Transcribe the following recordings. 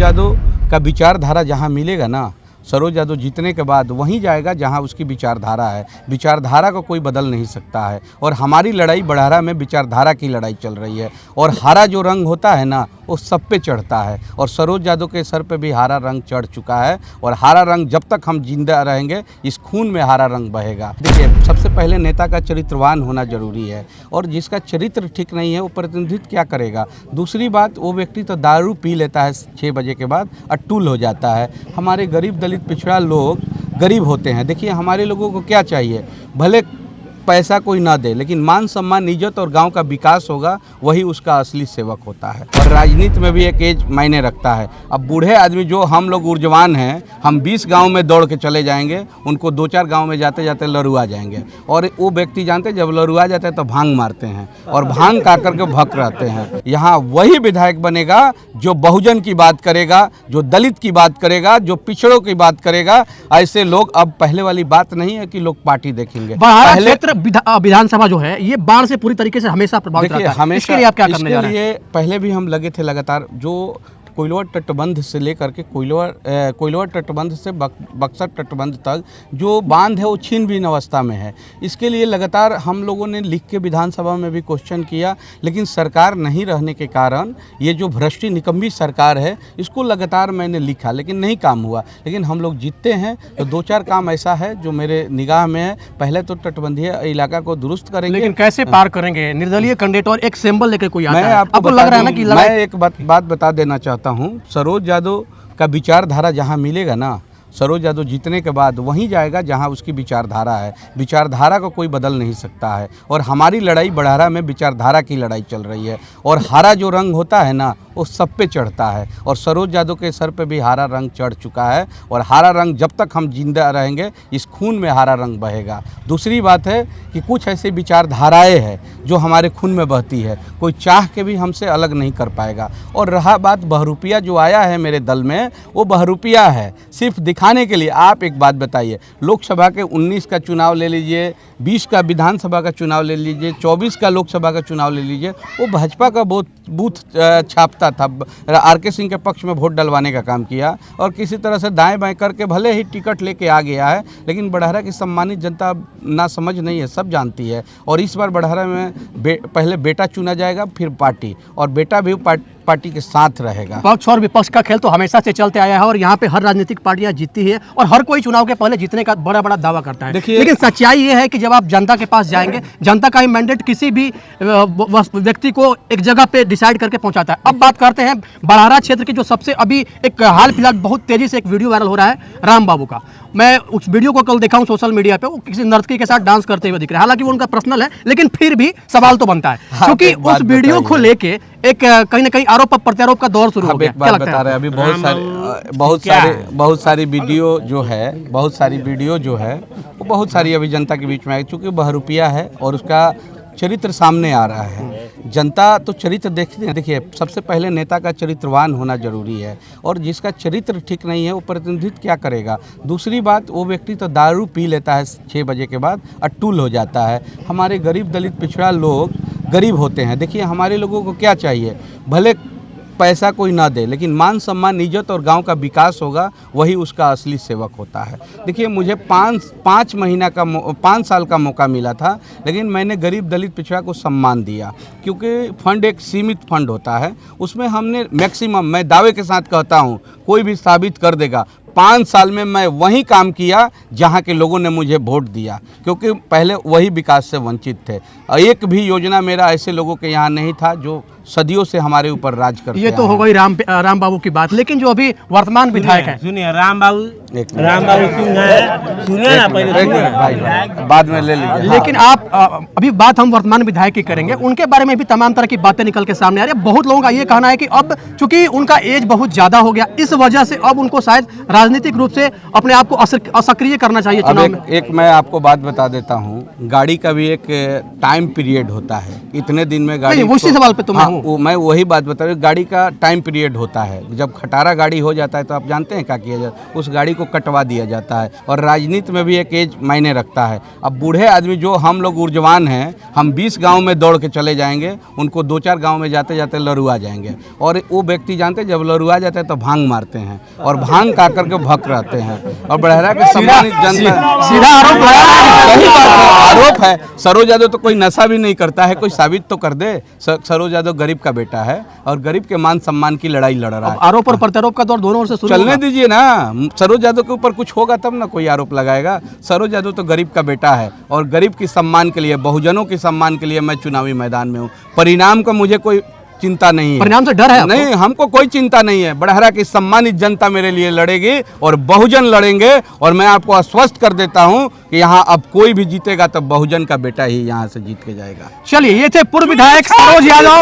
यादव का विचारधारा जहाँ मिलेगा ना, सरोज यादव जीतने के बाद वहीं जाएगा जहां उसकी विचारधारा है। विचारधारा को कोई बदल नहीं सकता है और हमारी लड़ाई बड़हरा में विचारधारा की लड़ाई चल रही है। और हरा जो रंग होता है ना, वो सब पे चढ़ता है और सरोज यादव के सर पे भी हरा रंग चढ़ चुका है। और हरा रंग जब तक हम जिंदा रहेंगे, इस खून में हरा रंग बहेगा। देखिए, सबसे पहले नेता का चरित्रवान होना जरूरी है और जिसका चरित्र ठीक नहीं है वो प्रतिनिधित्व क्या करेगा। दूसरी बात, वो व्यक्ति तो दारू पी लेता है 6 बजे के बाद, अट्टूल हो जाता है। हमारे गरीब दलित पिछड़ा लोग गरीब होते हैं। देखिए, हमारे लोगों को क्या चाहिए, भले पैसा कोई ना दे, लेकिन मान सम्मान, इज्जत और गांव का विकास होगा, वही उसका असली सेवक होता है। और राजनीति में भी एक एज मायने रखता है। अब बूढ़े आदमी जो हम लोग ऊर्जवान हैं, हम 20 गांव में दौड़ के चले जाएंगे, उनको 2-4 गांव में जाते जाते लरुआ जाएंगे। और वो व्यक्ति जानते हैं, जब लरुआ जाते हैं तो भांग मारते हैं और भांग खा करके भक रहते हैं। यहाँ वही विधायक बनेगा जो बहुजन की बात करेगा, जो दलित की बात करेगा, जो पिछड़ों की बात करेगा। ऐसे लोग, अब पहले वाली बात नहीं है कि लोग पार्टी देखेंगे। पहले विधानसभा जो है ये बाढ़ से पूरी तरीके से हमेशा प्रभावित रहता है। इसके लिए आप क्या करने जा रहे हैं? पहले भी हम लगे थे लगातार, जो कोइलवा तटबंध से लेकर के कोइलवा तटबंध से बक्सर तटबंध तक जो बांध है वो छीन-बीन अवस्था में है। इसके लिए लगातार हम लोगों ने लिख के विधानसभा में भी क्वेश्चन किया, लेकिन सरकार नहीं रहने के कारण ये जो भ्रष्टी निकम्मी सरकार है, इसको लगातार मैंने लिखा, लेकिन नहीं काम हुआ। लेकिन हम लोग जीतते हैं तो 2-4 काम ऐसा है जो मेरे निगाह में है। पहले तो तटबंधीय इलाका को दुरुस्त करेंगे। लेकिन कैसे पार करेंगे? निर्दलीय कैंडिडेट और एक सिंबल लेकर कोई आता है। आपको लग रहा है ना कि मैं एक बात बता देना चाहता हूं, सरोज यादव का विचारधारा जहां मिलेगा ना, सरोज यादव जीतने के बाद वहीं जाएगा जहां उसकी विचारधारा है। विचारधारा को कोई बदल नहीं सकता है और हमारी लड़ाई बड़हरा में विचारधारा की लड़ाई चल रही है। और हरा जो रंग होता है ना, वो सब पे चढ़ता है और सरोज यादव के सर पे भी हरा रंग चढ़ चुका है। और हरा रंग जब तक हम जिंदा रहेंगे, इस खून में हरा रंग बहेगा। दूसरी बात है कि कुछ ऐसी विचारधाराएँ हैं जो हमारे खून में बहती है, कोई चाह के भी हमसे अलग नहीं कर पाएगा। और रहा बात बहरूपिया जो आया है मेरे दल में, वो बहरूपिया है सिर्फ दिखाने के लिए। आप एक बात बताइए, लोकसभा के 19 का चुनाव ले लीजिए, 20 का विधानसभा का चुनाव ले लीजिए, 24 का लोकसभा का चुनाव ले लीजिए, वो भाजपा का बूथ छापता था, आर.के. सिंह के पक्ष में वोट डलवाने का काम किया और किसी तरह से दाएं बाएं करके भले ही टिकट लेके आ गया है। लेकिन बड़हरा की सम्मानित जनता ना समझ नहीं है, सब जानती है। और इस बार बड़हरा में पहले बेटा चुना जाएगा, फिर पार्टी, और बेटा भी पार्टी के साथ रहेगा। पक्ष और विपक्ष का खेल तो हमेशा से चलते आया है और यहाँ पे हर राजनीतिक पार्टियां जीतती है और हर कोई चुनाव के पहले जीतने का बड़ा बड़ा दावा करता है। लेकिन सच्चाई ये है कि जब आप जनता के पास जाएंगे, जनता का ही मैंडेट किसी भी व्यक्ति को एक जगह पे डिसाइड करके पहुंचाता है। अब बात करते हैं बड़हरा क्षेत्र की, जो सबसे अभी एक हाल फिलहाल बहुत तेजी से एक वीडियो वायरल हो रहा है राम बाबू का। मैं उस वीडियो को कल देखा हूं सोशल मीडिया पे, वो किसी नर्तकी के साथ डांस करते हुए दिख रहा है। हालांकि वो उनका पर्सनल है, लेकिन फिर भी सवाल तो बनता है क्योंकि उस वीडियो को लेके एक कहीं ना कहीं आरोप प्रत्यारोप का दौर शुरू हो गया। क्या लगता है? अभी बहुत सारी वीडियो जो है वो बहुत सारी अभी जनता के बीच में आई, चूँकि बहरूपिया है और उसका चरित्र सामने आ रहा है। जनता तो चरित्र देखती है। देखिए, सबसे पहले नेता का चरित्रवान होना जरूरी है और जिसका चरित्र ठीक नहीं है वो प्रतिनिधित्व क्या करेगा। दूसरी बात, वो व्यक्ति तो दारू पी लेता है 6 बजे के बाद, अट्टूल हो जाता है। हमारे गरीब दलित पिछड़ा लोग गरीब होते हैं। देखिए, हमारे लोगों को क्या चाहिए, भले पैसा कोई ना दे, लेकिन मान सम्मान, इज्जत और गांव का विकास होगा, वही उसका असली सेवक होता है। देखिए, मुझे 5 साल का मौका मिला था, लेकिन मैंने गरीब दलित पिछड़ा को सम्मान दिया क्योंकि फंड एक सीमित फंड होता है। उसमें हमने मैक्सिमम, मैं दावे के साथ कहता हूँ, कोई भी साबित कर देगा, 5 साल में मैं वही काम किया जहां के लोगों ने मुझे वोट दिया, क्योंकि पहले वही विकास से वंचित थे। एक भी योजना मेरा ऐसे लोगों के यहाँ नहीं था जो सदियों से हमारे ऊपर राज करते हैं। ये तो हो गई राम बाबू की बात, लेकिन जो अभी वर्तमान विधायक है, सुनिए राम बाबू सुनिए ना, पहले बाद में ले लीजिए। लेकिन आप अभी बात हम वर्तमान विधायक की करेंगे, उनके बारे में भी तमाम तरह की बातें निकल के सामने आ रही है। बहुत लोगों का ये कहना है कि अब चूंकि उनका एज बहुत ज्यादा हो गया, इस वजह से अब उनको शायद राजनीतिक रूप से अपने आप को असक्रिय करना चाहिए चुनाव में। एक मैं आपको बात बता देता हूँ, गाड़ी का भी एक टाइम पीरियड होता है, इतने दिन में गाड़ी। उसी सवाल पे तो मैं मैं वही बात बता रहा हूँ, गाड़ी का टाइम पीरियड होता है। जब खटारा गाड़ी हो जाता है तो आप जानते हैं क्या किया जाता है, उस गाड़ी को कटवा दिया जाता है। और राजनीति में भी एक एज मायने रखता है। अब बूढ़े आदमी जो हम लोग ऊर्जवान हैं, हम 20 गांव में दौड़ के चले जाएंगे, उनको 2-4 गांव में जाते जाते लरुआ जाएंगे। और वो व्यक्ति जानते हैं जब लरुआ जाते हैं तो भांग मारते हैं और भांग खा करके भक रहते हैं। और बड़हरा के सम्मानित जनता सीधा आरोप सही बात है, आरोप है। सरोज यादव तो कोई नशा भी नहीं करता है, कोई साबित तो कर दे। सरोज यादव गरीब का बेटा है और गरीब के मान सम्मान की लड़ाई लड़ रहा है। आरोप और प्रत्यारोप का दौर दोनों ओर से शुरू चलने होगा। दीजिए ना, सरोज यादव के ऊपर कुछ होगा तब ना कोई आरोप लगाएगा। सरोज यादव तो गरीब का बेटा है और गरीब की सम्मान के लिए, बहुजनों की सम्मान के लिए मैं चुनावी मैदान में हूँ। परिणाम का मुझे कोई चिंता नहीं है। परिणाम से डर है आपको? नहीं, हमको कोई चिंता नहीं है। बड़हरा की सम्मानित जनता मेरे लिए लड़ेगी और बहुजन लड़ेंगे। और मैं आपको आश्वस्त कर देता हूं कि यहाँ अब कोई भी जीतेगा तो बहुजन का बेटा ही यहाँ से जीत के जाएगा। चलिए, ये थे पूर्व विधायक सरोज यादव।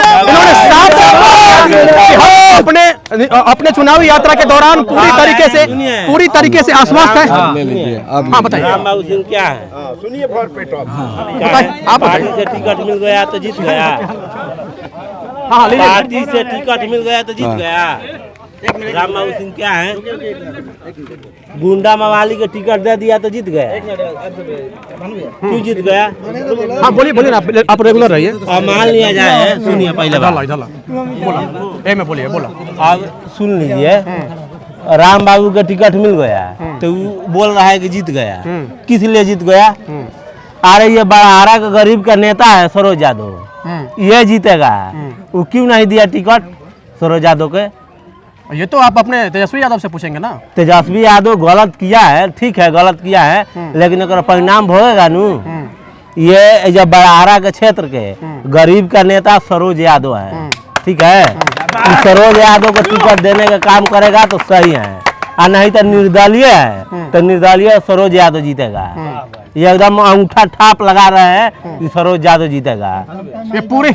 इन्होंने साफ अपने चुनावी यात्रा के दौरान पूरी तरीके से आश्वस्त है। हाँ बताइए, राम बाबू सिंह क्या है? बताइए, आप पार्टी बताइए। से टिकट मिल गया तो जीत गया। हाँ लीजिए। पार्टी से टिकट मिल गया तो जीत गया। राम बाबू सिंह क्या है? गुंडा मवाली के टिकट दे दिया तो जीत गया। क्यों जीत गया? हाँ बोलिए ना, आप रेगुलर रहिए। अब मान लिया जाए, सुनिए पहले बात। बोलिए बोला। अब सुन लीजिए, राम बाबू का टिकट मिल गया तो वो बोल रहा है कि जीत गया। किस लिए जीत गया? अरे ये बड़हरा का गरीब का नेता है सरोज यादव, ये जीतेगा। वो क्यों नहीं दिया टिकट सरोज यादव के? ये तो आप अपने तेजस्वी यादव से पूछेंगे ना। तेजस्वी यादव गलत किया है, ठीक है गलत किया है, लेकिन अगर परिणाम भोगेगा नू। ये जब बड़हरा के क्षेत्र के गरीब का नेता सरोज यादव है, ठीक है, सरोज यादव को टिकट देने का काम करेगा तो सही है, और नहीं तो निर्दलीय है तो निर्दलीय सरोज यादव जीतेगा। ये एकदम अंगूठा छाप लगा रहे हैं कि सरोज यादव जीतेगा। ये पूरे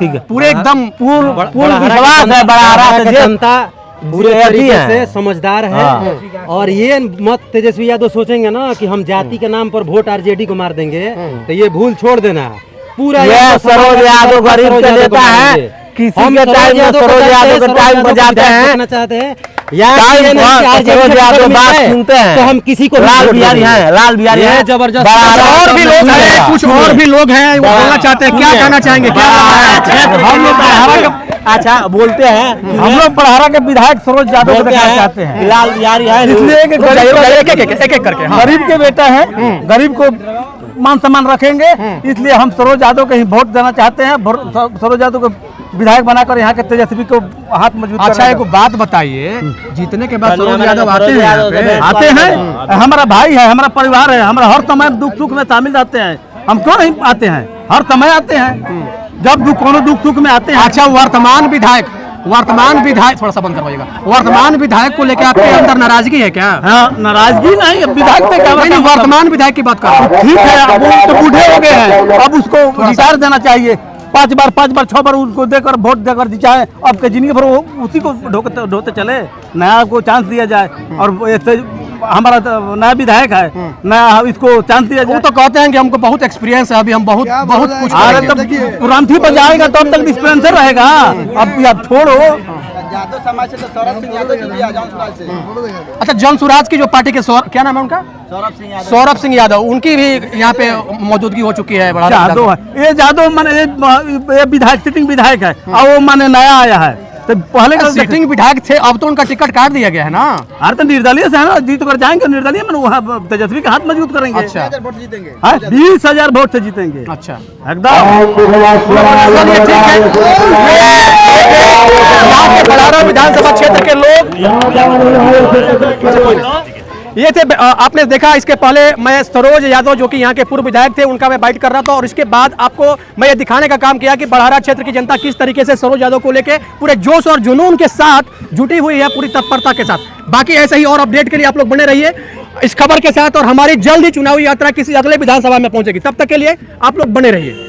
एकदम पूर्ण विश्वास है बड़हरा से जनता पूरे ये तरीके है। से समझदार है। और ये मत तेजस्वी यादव सोचेंगे ना कि हम जाति के नाम पर वोट आरजेडी को मार देंगे, तो ये भूल छोड़ देना। पूरा ये सरोज यादव गरीब का नेता है, किसी के टाइम में सरोज यादव का टाइम बजाते हैं, चाहते हैं या सरोज यादव बात सुनते हैं तो हम किसी को लाल बिहारी हैं, लाल बिहारी हैं, जबरदस्त। और भी लोग हैं, कुछ और भी लोग हैं, वो बोलना चाहते हैं। क्या कहना चाहेंगे? हम लोग बड़हरा के, अच्छा बोलते हैं, हम लोग बड़हरा के विधायक सरोज यादव को देखना चाहते हैं, लाल बिहारी है, इसलिए कि एक करके। हाँ। गरीब के बेटा है, गरीब को मान सम्मान रखेंगे, इसलिए हम सरोज यादव को ही वोट देना चाहते हैं। सरोज यादव को विधायक बनाकर यहाँ के तेजस्वी को हाथ मजबूत अच्छा, एक बात बताइए, जीतने के बाद सरोज यादव आते हैं यहाँ पे? आते हैं, हमारा भाई है, हमारा परिवार है, हमारा हर समय दुख सुख में शामिल रहते हैं। हम क्यों नहीं आते हैं? हर समय आते हैं, जब कोनो दुख सुख में आते हैं। अच्छा, वर्तमान विधायक थोड़ा सा बंद करवाइएगा। वर्तमान विधायक को लेकर आपके अंदर नाराजगी है क्या? हाँ, नाराजगी नहीं, विधायक से क्या नहीं, वर्तमान विधायक की बात कर रहा हूँ। ठीक है, अब वो तो बूढ़े हो गए हैं, अब उसको रिटायर देना चाहिए। 5 बार 6 बार उनको देकर वोट देकर चाहे अब के जिंदगी भर वो उसी को ढोते चले, नया को चांस दिया जाए। और ऐसे हमारा नया विधायक है, नया इसको चांस दिया जाए। वो तो कहते हैं कि हमको बहुत एक्सपीरियंस है, अभी हम बहुत कुछ अरे करेंगे। तब रामथी पर जाएगा तब तक डिस्पेंसर रहेगा। अब या छोड़ो, यादव समाज से तो सौरभ सिंह यादव जी भी आ जाऊं सुराज से। अच्छा, जन सुराज की जो पार्टी के क्या नाम है उनका? सौरभ सिंह यादव, उनकी भी यहाँ पे मौजूदगी हो चुकी है। बड़ा यादव है, ये यादव माने ये विधायक सिटिंग विधायक है, और वो माने नया आया है। तो पहले का सिटिंग विधायक थे, अब तो उनका टिकट काट दिया गया है ना। अरे तो निर्दलीय से है ना, जीत कर जाएंगे निर्दलीय में, वहाँ तेजस्वी का हाथ मजबूत करेंगे। अच्छा, 20,000 वोट से जीतेंगे अच्छा, एकदम। चलिए ठीक है। यहाँ के बड़हरा विधानसभा क्षेत्र के लोग ये थे। आपने देखा, इसके पहले मैं सरोज यादव जो कि यहाँ के पूर्व विधायक थे, उनका मैं बाइट कर रहा था, और इसके बाद आपको मैं ये दिखाने का काम किया कि बड़हरा क्षेत्र की जनता किस तरीके से सरोज यादव को लेके पूरे जोश और जुनून के साथ जुटी हुई है, पूरी तत्परता के साथ। बाकी ऐसे ही और अपडेट के लिए आप लोग बने रहिए इस खबर के साथ, और हमारी जल्द ही चुनावी यात्रा किसी अगले विधानसभा में पहुंचेगी। तब तक के लिए आप लोग बने रहिए।